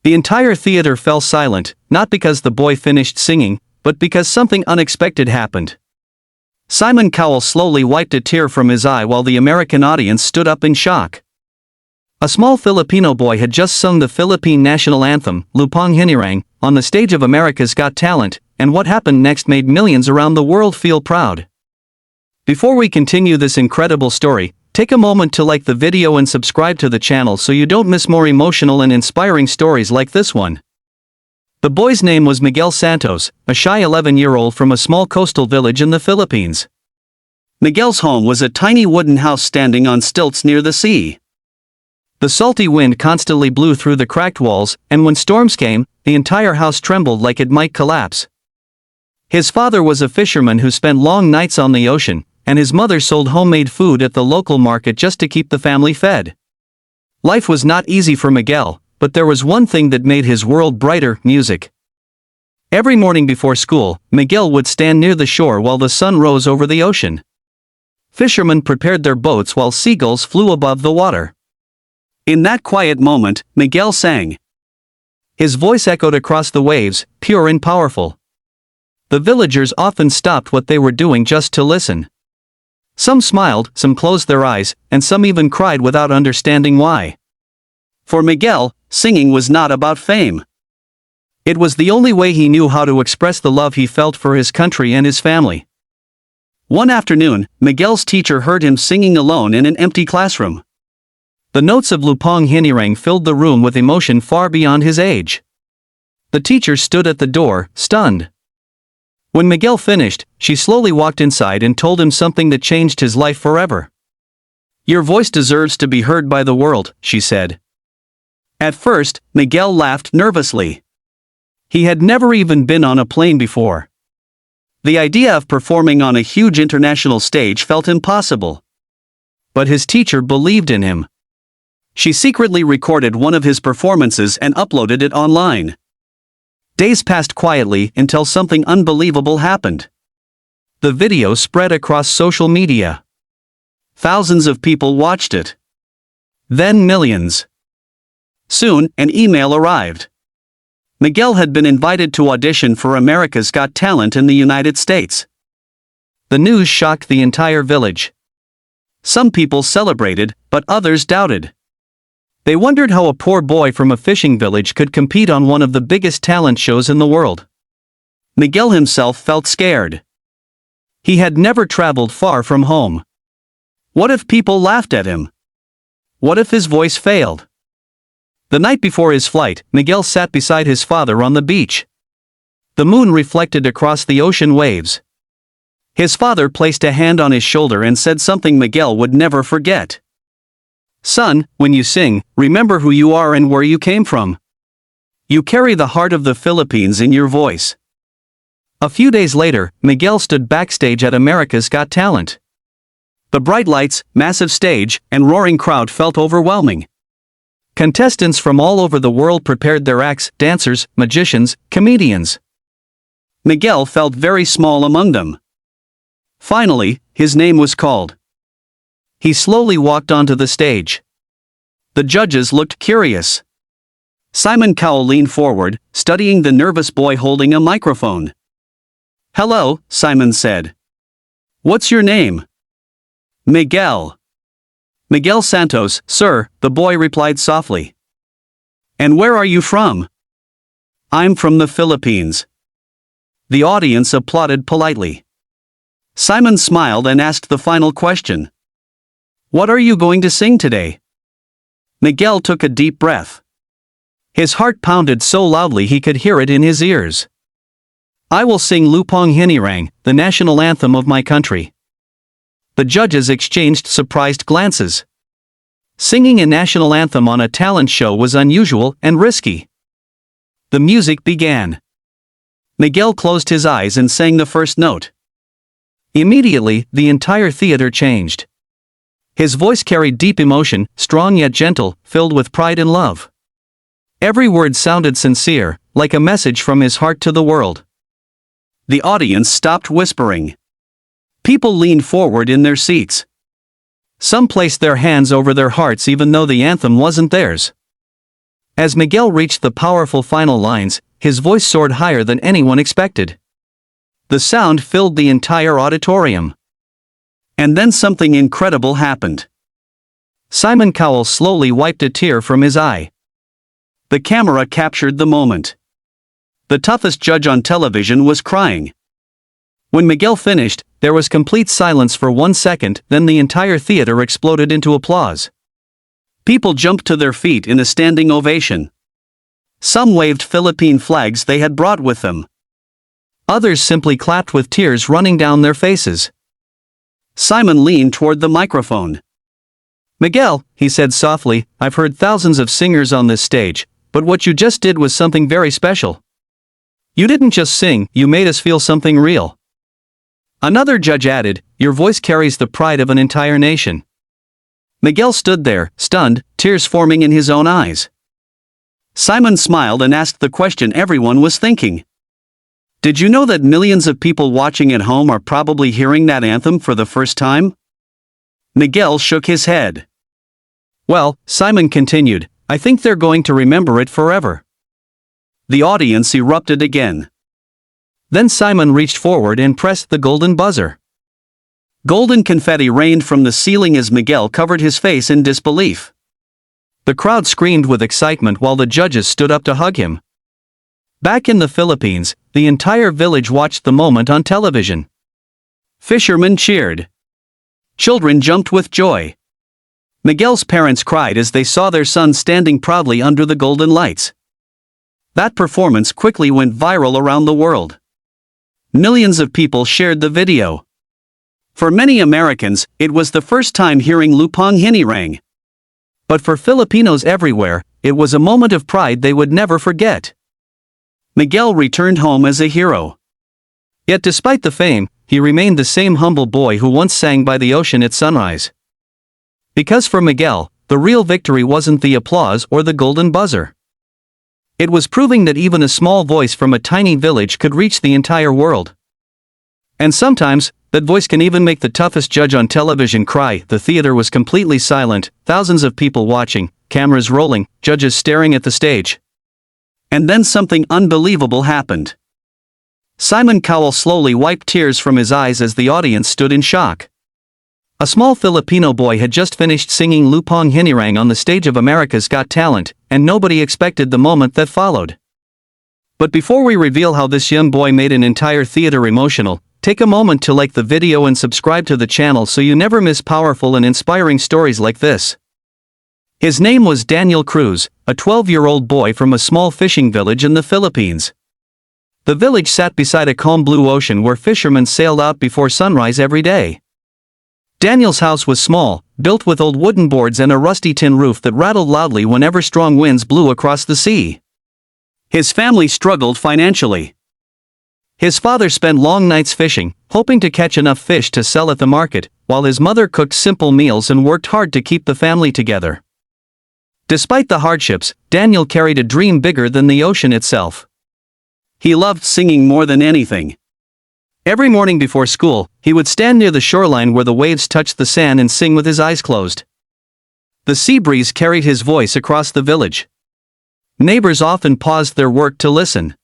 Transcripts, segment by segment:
The entire theater fell silent, not because the boy finished singing, but because something unexpected happened. Simon Cowell slowly wiped a tear from his eye while the American audience stood up in shock. A small Filipino boy had just sung the Philippine national anthem, Lupang Hinirang, on the stage of America's Got Talent, and what happened next made millions around the world feel proud. Before we continue this incredible story, take a moment to like the video and subscribe to the channel so you don't miss more emotional and inspiring stories like this one. The boy's name was Miguel Santos, a shy 11-year-old from a small coastal village in the Philippines. Miguel's home was a tiny wooden house standing on stilts near the sea. The salty wind constantly blew through the cracked walls, and when storms came, the entire house trembled like it might collapse. His father was a fisherman who spent long nights on the ocean, and his mother sold homemade food at the local market just to keep the family fed. Life was not easy for Miguel, but there was one thing that made his world brighter: music. Every morning before school, Miguel would stand near the shore while the sun rose over the ocean. Fishermen prepared their boats while seagulls flew above the water. In that quiet moment, Miguel sang. His voice echoed across the waves, pure and powerful. The villagers often stopped what they were doing just to listen. Some smiled, some closed their eyes, and some even cried without understanding why. For Miguel, singing was not about fame. It was the only way he knew how to express the love he felt for his country and his family. One afternoon, Miguel's teacher heard him singing alone in an empty classroom. The notes of Lupang Hinirang filled the room with emotion far beyond his age. The teacher stood at the door, stunned. When Miguel finished, she slowly walked inside and told him something that changed his life forever. "Your voice deserves to be heard by the world," she said. At first, Miguel laughed nervously. He had never even been on a plane before. The idea of performing on a huge international stage felt impossible. But his teacher believed in him. She secretly recorded one of his performances and uploaded it online. Days passed quietly until something unbelievable happened. The video spread across social media. Thousands of people watched it. Then millions. Soon, an email arrived. Miguel had been invited to audition for America's Got Talent in the United States. The news shocked the entire village. Some people celebrated, but others doubted. They wondered how a poor boy from a fishing village could compete on one of the biggest talent shows in the world. Miguel himself felt scared. He had never traveled far from home. What if people laughed at him? What if his voice failed? The night before his flight, Miguel sat beside his father on the beach. The moon reflected across the ocean waves. His father placed a hand on his shoulder and said something Miguel would never forget. "Son, when you sing, remember who you are and where you came from. You carry the heart of the Philippines in your voice." A few days later, Miguel stood backstage at America's Got Talent. The bright lights, massive stage, and roaring crowd felt overwhelming. Contestants from all over the world prepared their acts: dancers, magicians, comedians. Miguel felt very small among them. Finally, his name was called. He slowly walked onto the stage. The judges looked curious. Simon Cowell leaned forward, studying the nervous boy holding a microphone. "Hello," Simon said. "What's your name?" "Miguel." "Miguel Santos, sir," the boy replied softly. "And where are you from?" "I'm from the Philippines." The audience applauded politely. Simon smiled and asked the final question. "What are you going to sing today?" Miguel took a deep breath. His heart pounded so loudly he could hear it in his ears. "I will sing Lupang Hinirang, the national anthem of my country." The judges exchanged surprised glances. Singing a national anthem on a talent show was unusual and risky. The music began. Miguel closed his eyes and sang the first note. Immediately, the entire theater changed. His voice carried deep emotion, strong yet gentle, filled with pride and love. Every word sounded sincere, like a message from his heart to the world. The audience stopped whispering. People leaned forward in their seats. Some placed their hands over their hearts even though the anthem wasn't theirs. As Miguel reached the powerful final lines, his voice soared higher than anyone expected. The sound filled the entire auditorium. And then something incredible happened. Simon Cowell slowly wiped a tear from his eye. The camera captured the moment. The toughest judge on television was crying. When Miguel finished, there was complete silence for 1 second, then the entire theater exploded into applause. People jumped to their feet in a standing ovation. Some waved Philippine flags they had brought with them. Others simply clapped with tears running down their faces. Simon leaned toward the microphone. "Miguel," he said softly, "I've heard thousands of singers on this stage, but what you just did was something very special. You didn't just sing, you made us feel something real." Another judge added, "Your voice carries the pride of an entire nation." Miguel stood there, stunned, tears forming in his own eyes. Simon smiled and asked the question everyone was thinking. "Did you know that millions of people watching at home are probably hearing that anthem for the first time?" Miguel shook his head. "Well," Simon continued, "I think they're going to remember it forever." The audience erupted again. Then Simon reached forward and pressed the golden buzzer. Golden confetti rained from the ceiling as Miguel covered his face in disbelief. The crowd screamed with excitement while the judges stood up to hug him. Back in the Philippines, the entire village watched the moment on television. Fishermen cheered. Children jumped with joy. Miguel's parents cried as they saw their son standing proudly under the golden lights. That performance quickly went viral around the world. Millions of people shared the video. For many Americans, it was the first time hearing Lupang Hinirang. But for Filipinos everywhere, it was a moment of pride they would never forget. Miguel returned home as a hero. Yet despite the fame, he remained the same humble boy who once sang by the ocean at sunrise. Because for Miguel, the real victory wasn't the applause or the golden buzzer. It was proving that even a small voice from a tiny village could reach the entire world. And sometimes, that voice can even make the toughest judge on television cry. The theater was completely silent, thousands of people watching, cameras rolling, judges staring at the stage. And then something unbelievable happened. Simon Cowell slowly wiped tears from his eyes as the audience stood in shock. A small Filipino boy had just finished singing Lupang Hinirang on the stage of America's Got Talent, and nobody expected the moment that followed. But before we reveal how this young boy made an entire theater emotional, take a moment to like the video and subscribe to the channel so you never miss powerful and inspiring stories like this. His name was Daniel Cruz, a 12-year-old boy from a small fishing village in the Philippines. The village sat beside a calm blue ocean where fishermen sailed out before sunrise every day. Daniel's house was small, built with old wooden boards and a rusty tin roof that rattled loudly whenever strong winds blew across the sea. His family struggled financially. His father spent long nights fishing, hoping to catch enough fish to sell at the market, while his mother cooked simple meals and worked hard to keep the family together. Despite the hardships, Daniel carried a dream bigger than the ocean itself. He loved singing more than anything. Every morning before school, he would stand near the shoreline where the waves touched the sand and sing with his eyes closed. The sea breeze carried his voice across the village. Neighbors often paused their work to listen.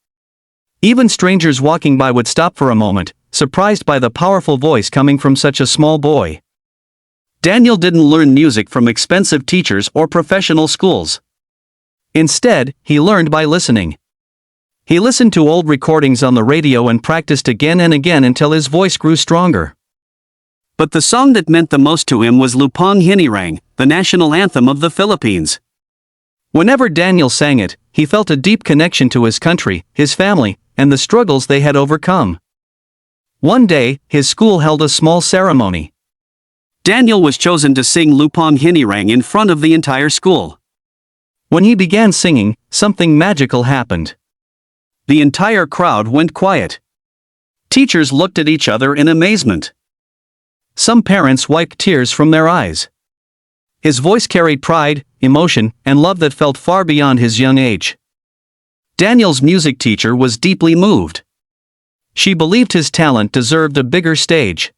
Even strangers walking by would stop for a moment, surprised by the powerful voice coming from such a small boy. Daniel didn't learn music from expensive teachers or professional schools. Instead, he learned by listening. He listened to old recordings on the radio and practiced again and again until his voice grew stronger. But the song that meant the most to him was Lupang Hinirang, the national anthem of the Philippines. Whenever Daniel sang it, he felt a deep connection to his country, his family, and the struggles they had overcome. One day, his school held a small ceremony. Daniel was chosen to sing Lupang Hinirang in front of the entire school. When he began singing, something magical happened. The entire crowd went quiet. Teachers looked at each other in amazement. Some parents wiped tears from their eyes. His voice carried pride, emotion, and love that felt far beyond his young age. Daniel's music teacher was deeply moved. She believed his talent deserved a bigger stage.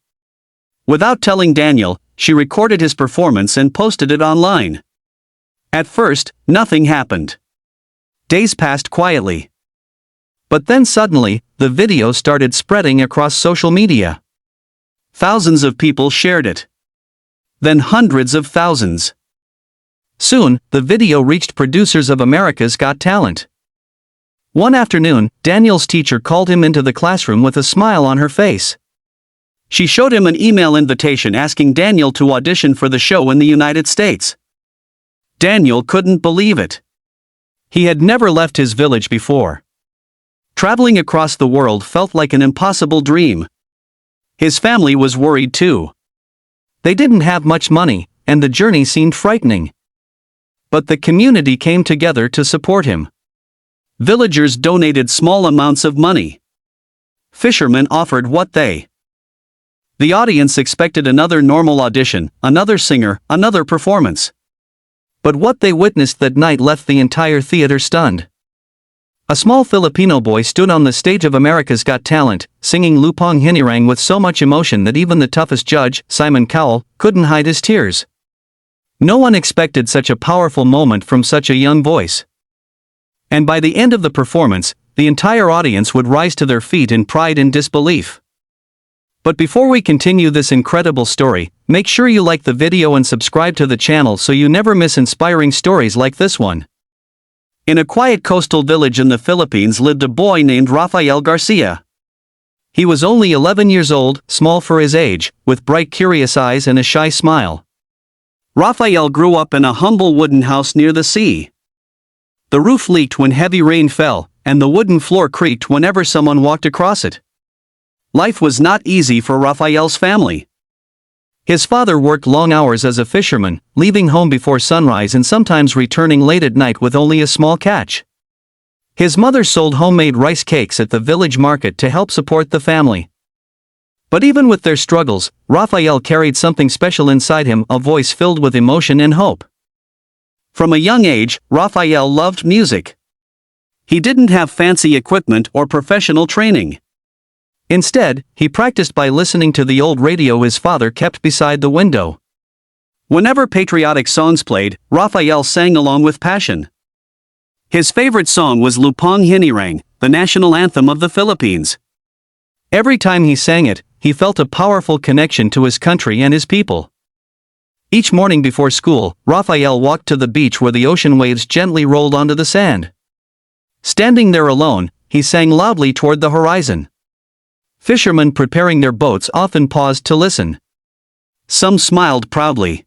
Without telling Daniel, she recorded his performance and posted it online. At first, nothing happened. Days passed quietly. But then suddenly, the video started spreading across social media. Thousands of people shared it. Then hundreds of thousands. Soon, the video reached producers of America's Got Talent. One afternoon, Daniel's teacher called him into the classroom with a smile on her face. She showed him an email invitation asking Daniel to audition for the show in the United States. Daniel couldn't believe it. He had never left his village before. Traveling across the world felt like an impossible dream. His family was worried too. They didn't have much money, and the journey seemed frightening. But the community came together to support him. Villagers donated small amounts of money. Fishermen offered what they. The audience expected another normal audition, another singer, another performance. But what they witnessed that night left the entire theater stunned. A small Filipino boy stood on the stage of America's Got Talent, singing Lupang Hinirang with so much emotion that even the toughest judge, Cowell, couldn't hide his tears. No one expected such a powerful moment from such a young voice. And by the end of the performance, the entire audience would rise to their feet in pride and disbelief. But before we continue this incredible story, make sure you like the video and subscribe to the channel so you never miss inspiring stories like this one. In a quiet coastal village in the Philippines lived a boy named Rafael Garcia. He was only 11 years old, small for his age, with bright curious eyes and a shy smile. Rafael grew up in a humble wooden house near the sea. The roof leaked when heavy rain fell, and the wooden floor creaked whenever someone walked across it. Life was not easy for Rafael's family. His father worked long hours as a fisherman, leaving home before sunrise and sometimes returning late at night with only a small catch. His mother sold homemade rice cakes at the village market to help support the family. But even with their struggles, Rafael carried something special inside him, a voice filled with emotion and hope. From a young age, Rafael loved music. He didn't have fancy equipment or professional training. Instead, he practiced by listening to the old radio his father kept beside the window. Whenever patriotic songs played, Rafael sang along with passion. His favorite song was Lupang Hinirang, the national anthem of the Philippines. Every time he sang it, he felt a powerful connection to his country and his people. Each morning before school, Rafael walked to the beach where the ocean waves gently rolled onto the sand. Standing there alone, he sang loudly toward the horizon. Fishermen preparing their boats often paused to listen. Some smiled proudly.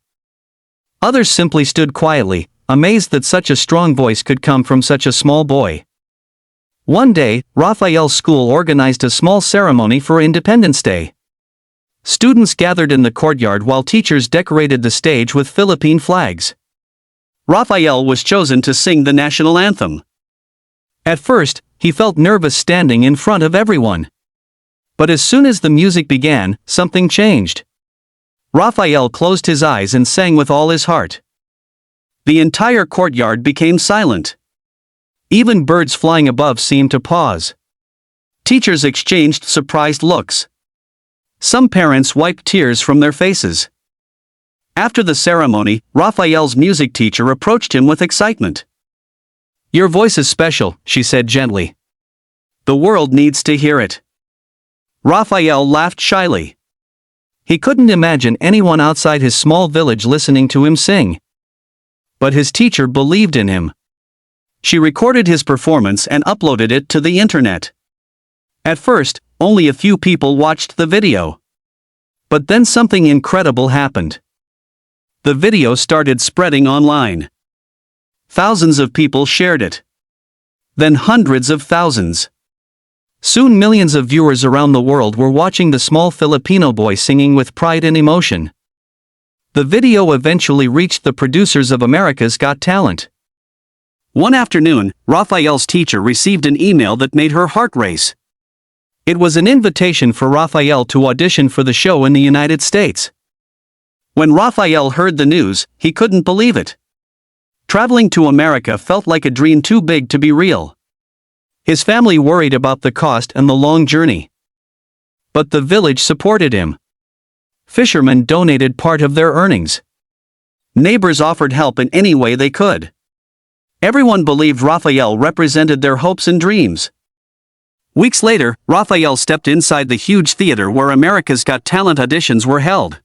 Others simply stood quietly, amazed that such a strong voice could come from such a small boy. One day, Rafael's school organized a small ceremony for Independence Day. Students gathered in the courtyard while teachers decorated the stage with Philippine flags. Rafael was chosen to sing the national anthem. At first, he felt nervous standing in front of everyone. But as soon as the music began, something changed. Rafael closed his eyes and sang with all his heart. The entire courtyard became silent. Even birds flying above seemed to pause. Teachers exchanged surprised looks. Some parents wiped tears from their faces. After the ceremony, Rafael's music teacher approached him with excitement. "Your voice is special," she said gently. "The world needs to hear it." Rafael laughed shyly. He couldn't imagine anyone outside his small village listening to him sing. But his teacher believed in him. She recorded his performance and uploaded it to the internet. At first, only a few people watched the video. But then something incredible happened. The video started spreading online. Thousands of people shared it. Then hundreds of thousands. Soon millions of viewers around the world were watching the small Filipino boy singing with pride and emotion. The video eventually reached the producers of America's Got Talent. One afternoon, Rafael's teacher received an email that made her heart race. It was an invitation for Rafael to audition for the show in the United States. When Rafael heard the news, he couldn't believe it. Traveling to America felt like a dream too big to be real. His family worried about the cost and the long journey. But the village supported him. Fishermen donated part of their earnings. Neighbors offered help in any way they could. Everyone believed Raphael represented their hopes and dreams. Weeks later, Raphael stepped inside the huge theater where America's Got Talent auditions were held.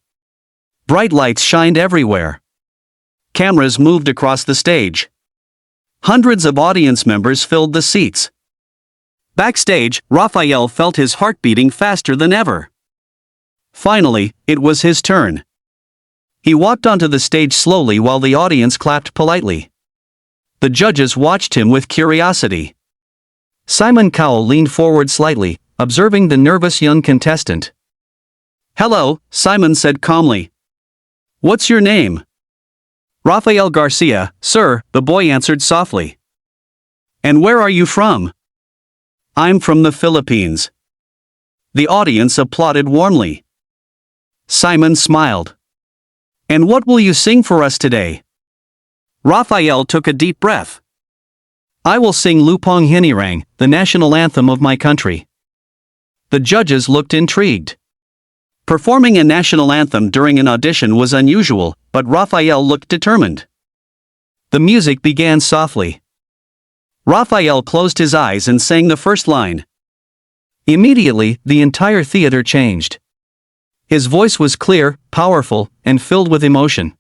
Bright lights shined everywhere. Cameras moved across the stage. Hundreds of audience members filled the seats. Backstage, Raphael felt his heart beating faster than ever. Finally, it was his turn. He walked onto the stage slowly while the audience clapped politely. The judges watched him with curiosity. Simon Cowell leaned forward slightly, observing the nervous young contestant. "Hello," Simon said calmly. "What's your name?" "Rafael Garcia, sir," the boy answered softly. "And where are you from?" "I'm from the Philippines." The audience applauded warmly. Simon smiled. "And what will you sing for us today?" Raphael took a deep breath. "I will sing Lupang Hinirang, the national anthem of my country." The judges looked intrigued. Performing a national anthem during an audition was unusual, but Raphael looked determined. The music began softly. Raphael closed his eyes and sang the first line. Immediately, the entire theater changed. His voice was clear, powerful, and filled with emotion.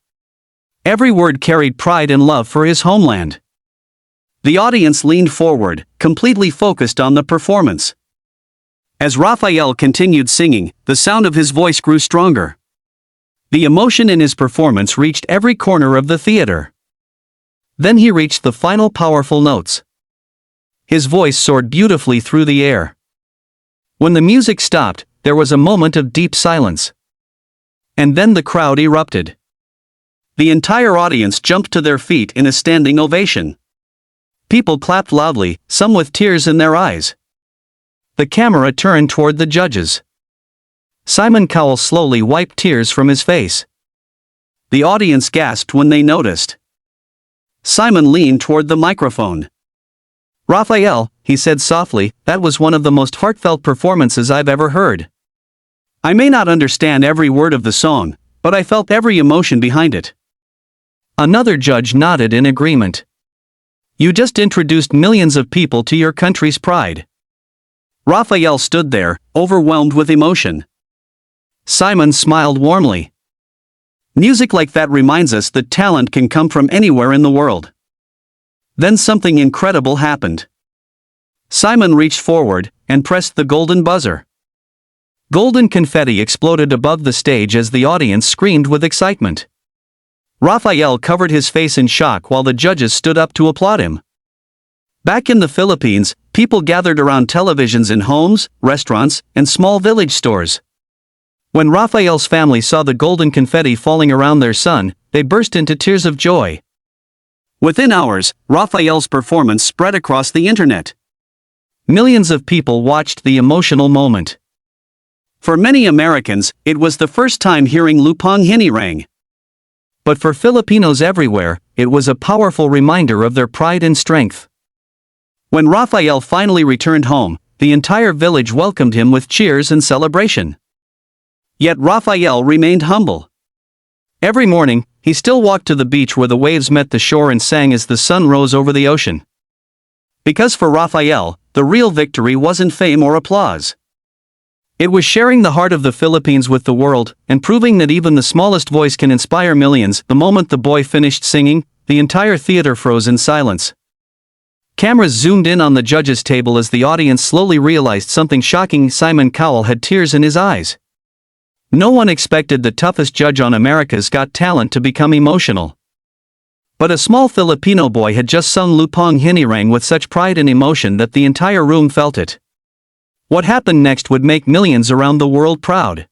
Every word carried pride and love for his homeland. The audience leaned forward, completely focused on the performance. As Raphael continued singing, the sound of his voice grew stronger. The emotion in his performance reached every corner of the theater. Then he reached the final powerful notes. His voice soared beautifully through the air. When the music stopped, there was a moment of deep silence. And then the crowd erupted. The entire audience jumped to their feet in a standing ovation. People clapped loudly, some with tears in their eyes. The camera turned toward the judges. Simon Cowell slowly wiped tears from his face. The audience gasped when they noticed. Simon leaned toward the microphone. "Raphael," he said softly, "that was one of the most heartfelt performances I've ever heard. I may not understand every word of the song, but I felt every emotion behind it." Another judge nodded in agreement. "You just introduced millions of people to your country's pride." Raphael stood there, overwhelmed with emotion. Simon smiled warmly. Music like that reminds us that talent can come from anywhere in the world. Then something incredible happened. Simon reached forward and pressed the golden buzzer. Golden confetti exploded above the stage as the audience screamed with excitement. Raphael covered his face in shock while the judges stood up to applaud him. Back in the Philippines, people gathered around televisions in homes, restaurants, and small village stores. When Raphael's family saw the golden confetti falling around their son, they burst into tears of joy. Within hours, Raphael's performance spread across the internet. Millions of people watched the emotional moment. For many Americans, it was the first time hearing Lupang Hinirang. But for Filipinos everywhere, it was a powerful reminder of their pride and strength. When Raphael finally returned home, the entire village welcomed him with cheers and celebration. Yet Raphael remained humble. Every morning, he still walked to the beach where the waves met the shore and sang as the sun rose over the ocean. Because for Raphael, the real victory wasn't fame or applause. It was sharing the heart of the Philippines with the world, and proving that even the smallest voice can inspire millions. The moment the boy finished singing, the entire theater froze in silence. Cameras zoomed in on the judges' table as the audience slowly realized something shocking. Simon Cowell had tears in his eyes. No one expected the toughest judge on America's Got Talent to become emotional. But a small Filipino boy had just sung Lupang Hinirang with such pride and emotion that the entire room felt it. What happened next would make millions around the world proud.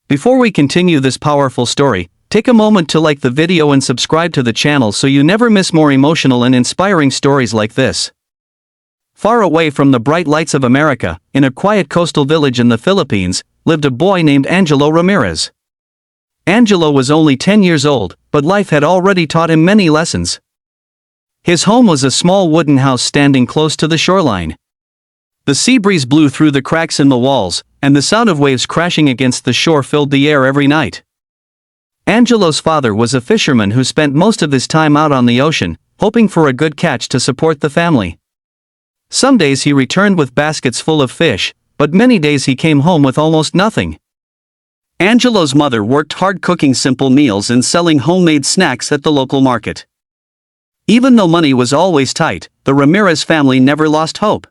Before we continue this powerful story, take a moment to like the video and subscribe to the channel so you never miss more emotional and inspiring stories like this. Far away from the bright lights of America, in a quiet coastal village in the Philippines, lived a boy named Angelo Ramirez. Angelo was only 10 years old, but life had already taught him many lessons. His home was a small wooden house standing close to the shoreline. The sea breeze blew through the cracks in the walls, and the sound of waves crashing against the shore filled the air every night. Angelo's father was a fisherman who spent most of his time out on the ocean, hoping for a good catch to support the family. Some days he returned with baskets full of fish, but many days he came home with almost nothing. Angelo's mother worked hard cooking simple meals and selling homemade snacks at the local market. Even though money was always tight, the Ramirez family never lost hope.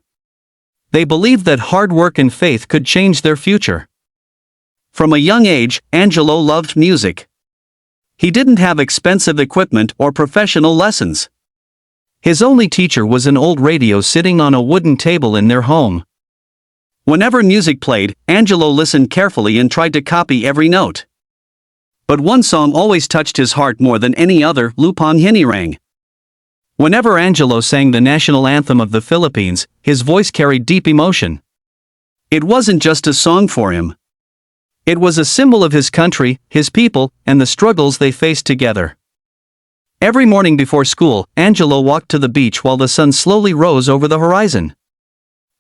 They believed that hard work and faith could change their future. From a young age, Angelo loved music. He didn't have expensive equipment or professional lessons. His only teacher was an old radio sitting on a wooden table in their home. Whenever music played, Angelo listened carefully and tried to copy every note. But one song always touched his heart more than any other, Lupang Hinirang. Whenever Angelo sang the national anthem of the Philippines, his voice carried deep emotion. It wasn't just a song for him. It was a symbol of his country, his people, and the struggles they faced together. Every morning before school, Angelo walked to the beach while the sun slowly rose over the horizon.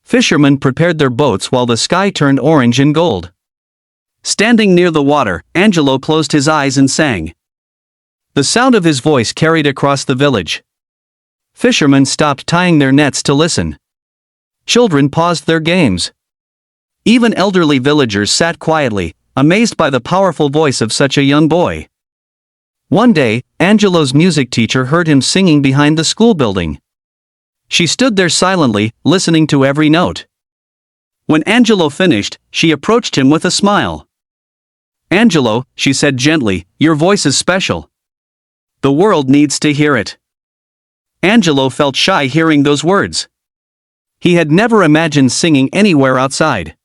Fishermen prepared their boats while the sky turned orange and gold. Standing near the water, Angelo closed his eyes and sang. The sound of his voice carried across the village. Fishermen stopped tying their nets to listen. Children paused their games. Even elderly villagers sat quietly, amazed by the powerful voice of such a young boy. One day, Angelo's music teacher heard him singing behind the school building. She stood there silently, listening to every note. When Angelo finished, she approached him with a smile. "Angelo," she said gently, "your voice is special. The world needs to hear it." Angelo felt shy hearing those words. He had never imagined singing anywhere outside.